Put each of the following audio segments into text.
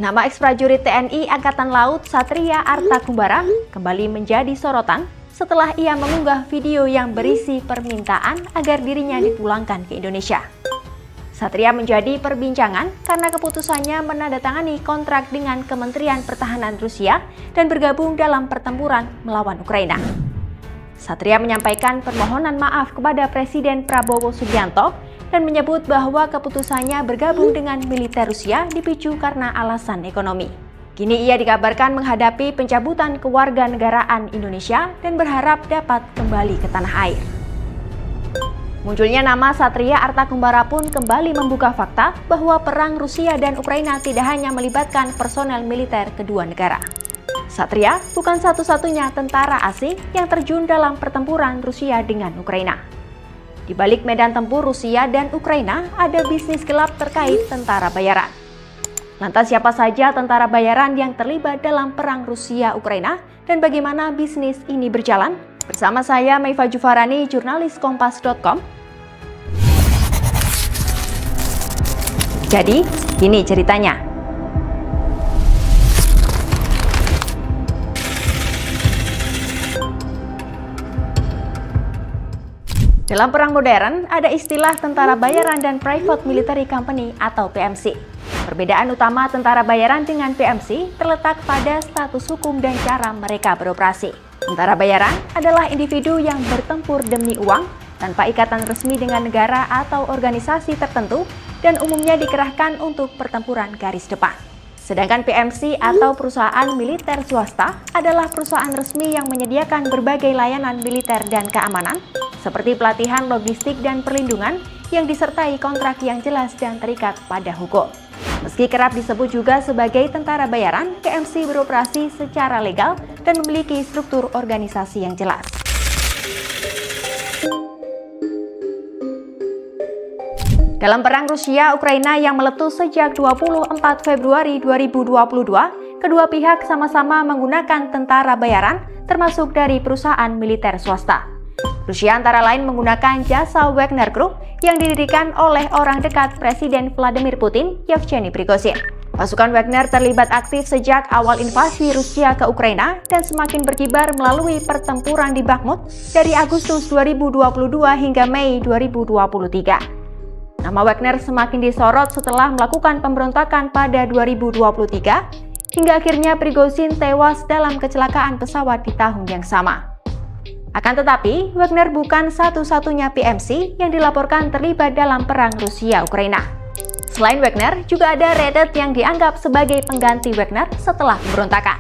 Nama ex-prajurit TNI Angkatan Laut Satria Artakumbara kembali menjadi sorotan setelah ia mengunggah video yang berisi permintaan agar dirinya dipulangkan ke Indonesia. Satria menjadi perbincangan karena keputusannya menandatangani kontrak dengan Kementerian Pertahanan Rusia dan bergabung dalam pertempuran melawan Ukraina. Satria menyampaikan permohonan maaf kepada Presiden Prabowo Subianto dan menyebut bahwa keputusannya bergabung dengan militer Rusia dipicu karena alasan ekonomi. Kini ia dikabarkan menghadapi pencabutan kewarganegaraan Indonesia dan berharap dapat kembali ke tanah air. Munculnya nama Satria Artakumbara pun kembali membuka fakta bahwa perang Rusia dan Ukraina tidak hanya melibatkan personel militer kedua negara. Satria bukan satu-satunya tentara asing yang terjun dalam pertempuran Rusia dengan Ukraina. Di balik medan tempur Rusia dan Ukraina ada bisnis gelap terkait tentara bayaran. Lantas siapa saja tentara bayaran yang terlibat dalam perang Rusia-Ukraina dan bagaimana bisnis ini berjalan? Bersama saya Meifa Jufarani, jurnalis Kompas.com. Jadi, gini ceritanya. Dalam perang modern, ada istilah tentara bayaran dan Private Military Company atau PMC. Perbedaan utama tentara bayaran dengan PMC terletak pada status hukum dan cara mereka beroperasi. Tentara bayaran adalah individu yang bertempur demi uang, tanpa ikatan resmi dengan negara atau organisasi tertentu, dan umumnya dikerahkan untuk pertempuran garis depan. Sedangkan PMC atau perusahaan militer swasta adalah perusahaan resmi yang menyediakan berbagai layanan militer dan keamanan, seperti pelatihan, logistik, dan perlindungan yang disertai kontrak yang jelas dan terikat pada hukum. Meski kerap disebut juga sebagai tentara bayaran, PMC beroperasi secara legal dan memiliki struktur organisasi yang jelas. Dalam perang Rusia-Ukraina yang meletus sejak 24 Februari 2022, kedua pihak sama-sama menggunakan tentara bayaran, termasuk dari perusahaan militer swasta. Rusia antara lain menggunakan jasa Wagner Group yang didirikan oleh orang dekat Presiden Vladimir Putin, Yevgeny Prigozhin. Pasukan Wagner terlibat aktif sejak awal invasi Rusia ke Ukraina dan semakin berkibar melalui pertempuran di Bakhmut dari Agustus 2022 hingga Mei 2023. Nama Wagner semakin disorot setelah melakukan pemberontakan pada 2023 hingga akhirnya Prigozhin tewas dalam kecelakaan pesawat di tahun yang sama. Akan tetapi, Wagner bukan satu-satunya PMC yang dilaporkan terlibat dalam perang Rusia-Ukraina. Selain Wagner, juga ada Red Hat yang dianggap sebagai pengganti Wagner setelah pemberontakan.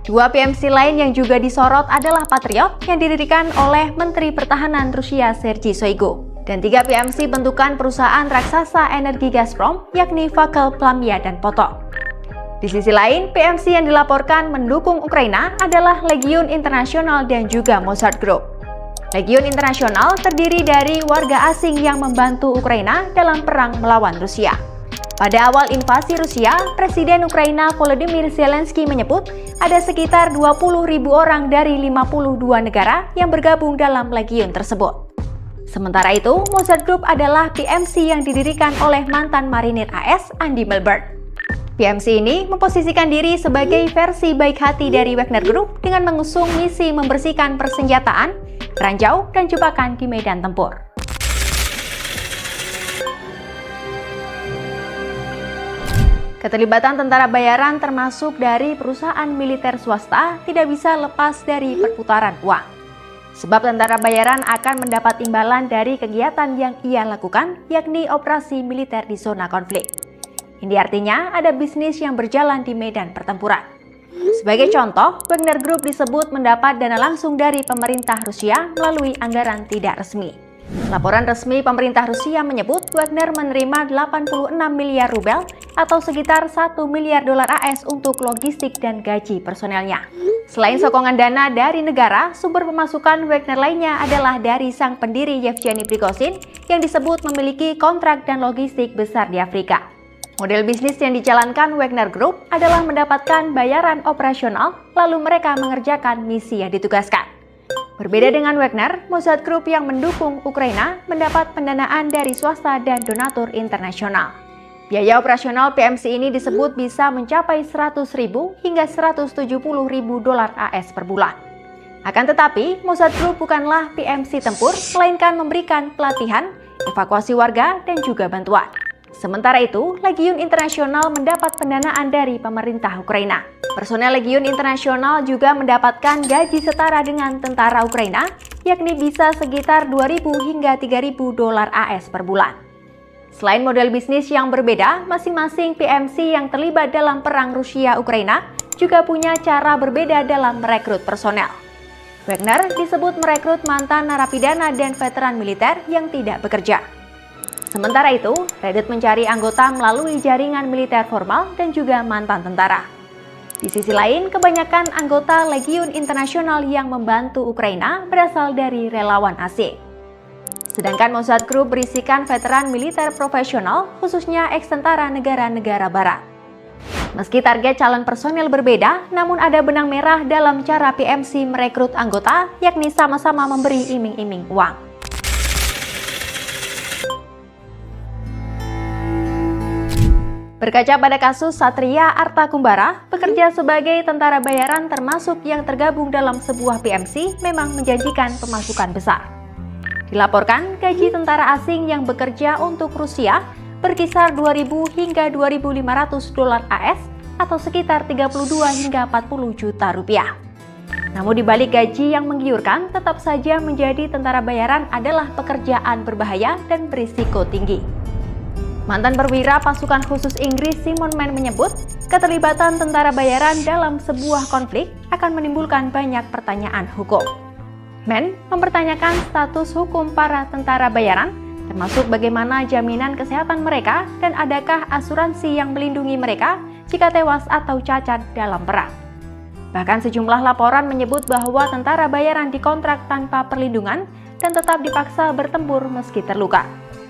Dua PMC lain yang juga disorot adalah Patriot yang didirikan oleh Menteri Pertahanan Rusia Sergei Shoigu, dan tiga PMC bentukan perusahaan raksasa energi Gazprom, yakni Vakel, Plamia, dan Potom. Di sisi lain, PMC yang dilaporkan mendukung Ukraina adalah Legiun Internasional dan juga Mossad Group. Legiun Internasional terdiri dari warga asing yang membantu Ukraina dalam perang melawan Rusia. Pada awal invasi Rusia, Presiden Ukraina Volodymyr Zelensky menyebut ada sekitar 20.000 orang dari 52 negara yang bergabung dalam Legiun tersebut. Sementara itu, Mossad Group adalah PMC yang didirikan oleh mantan marinir AS Andy Milburn. PMC ini memposisikan diri sebagai versi baik hati dari Wagner Group dengan mengusung misi membersihkan persenjataan, ranjau, dan jebakan di medan tempur. Keterlibatan tentara bayaran termasuk dari perusahaan militer swasta tidak bisa lepas dari perputaran uang. Sebab tentara bayaran akan mendapat imbalan dari kegiatan yang ia lakukan, yakni operasi militer di zona konflik. Ini artinya ada bisnis yang berjalan di medan pertempuran. Sebagai contoh, Wagner Group disebut mendapat dana langsung dari pemerintah Rusia melalui anggaran tidak resmi. Laporan resmi pemerintah Rusia menyebut Wagner menerima 86 miliar rubel atau sekitar 1 miliar dolar AS untuk logistik dan gaji personelnya. Selain sokongan dana dari negara, sumber pemasukan Wagner lainnya adalah dari sang pendiri Yevgeny Prigozhin yang disebut memiliki kontrak dan logistik besar di Afrika. Model bisnis yang dijalankan Wagner Group adalah mendapatkan bayaran operasional, lalu mereka mengerjakan misi yang ditugaskan. Berbeda dengan Wagner, Mossad Group yang mendukung Ukraina mendapat pendanaan dari swasta dan donatur internasional. Biaya operasional PMC ini disebut bisa mencapai 100.000 hingga 170.000 dolar AS per bulan. Akan tetapi, Mossad Group bukanlah PMC tempur, melainkan memberikan pelatihan, evakuasi warga, dan juga bantuan. Sementara itu, Legiun Internasional mendapat pendanaan dari pemerintah Ukraina. Personel Legiun Internasional juga mendapatkan gaji setara dengan tentara Ukraina, yakni bisa sekitar 2.000 hingga 3.000 dolar AS per bulan. Selain model bisnis yang berbeda, masing-masing PMC yang terlibat dalam perang Rusia-Ukraina juga punya cara berbeda dalam merekrut personel. Wagner disebut merekrut mantan narapidana dan veteran militer yang tidak bekerja. Sementara itu, Reddit mencari anggota melalui jaringan militer formal dan juga mantan tentara. Di sisi lain, kebanyakan anggota Legiun Internasional yang membantu Ukraina berasal dari relawan asing. Sedangkan Mossad Group berisikan veteran militer profesional, khususnya eks-tentara negara-negara barat. Meski target calon personil berbeda, namun ada benang merah dalam cara PMC merekrut anggota, yakni sama-sama memberi iming-iming uang. Berkaca pada kasus Satria Arta Kumbara, bekerja sebagai tentara bayaran termasuk yang tergabung dalam sebuah PMC memang menjanjikan pemasukan besar. Dilaporkan, gaji tentara asing yang bekerja untuk Rusia berkisar 2.000 hingga 2.500 dolar AS atau sekitar 32 hingga 40 juta rupiah. Namun di balik gaji yang menggiurkan, tetap saja menjadi tentara bayaran adalah pekerjaan berbahaya dan berisiko tinggi. Mantan perwira pasukan khusus Inggris Simon Mann menyebut, keterlibatan tentara bayaran dalam sebuah konflik akan menimbulkan banyak pertanyaan hukum. Mann mempertanyakan status hukum para tentara bayaran, termasuk bagaimana jaminan kesehatan mereka dan adakah asuransi yang melindungi mereka jika tewas atau cacat dalam perang. Bahkan sejumlah laporan menyebut bahwa tentara bayaran dikontrak tanpa perlindungan dan tetap dipaksa bertempur meski terluka.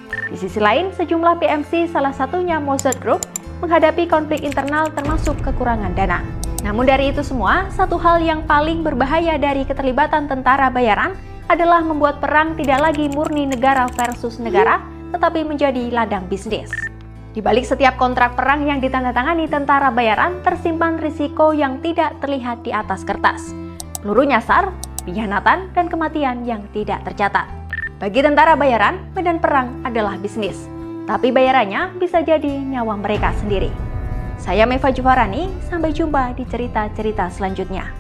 Di sisi lain, sejumlah PMC, salah satunya Mossad Group, menghadapi konflik internal termasuk kekurangan dana. Namun dari itu semua, satu hal yang paling berbahaya dari keterlibatan tentara bayaran adalah membuat perang tidak lagi murni negara versus negara, tetapi menjadi ladang bisnis. Di balik setiap kontrak perang yang ditandatangani tentara bayaran, tersimpan risiko yang tidak terlihat di atas kertas. Peluru nyasar, pengkhianatan, dan kematian yang tidak tercatat. Bagi tentara bayaran, medan perang adalah bisnis, tapi bayarannya bisa jadi nyawa mereka sendiri. Saya Meva Juvarani, sampai jumpa di cerita-cerita selanjutnya.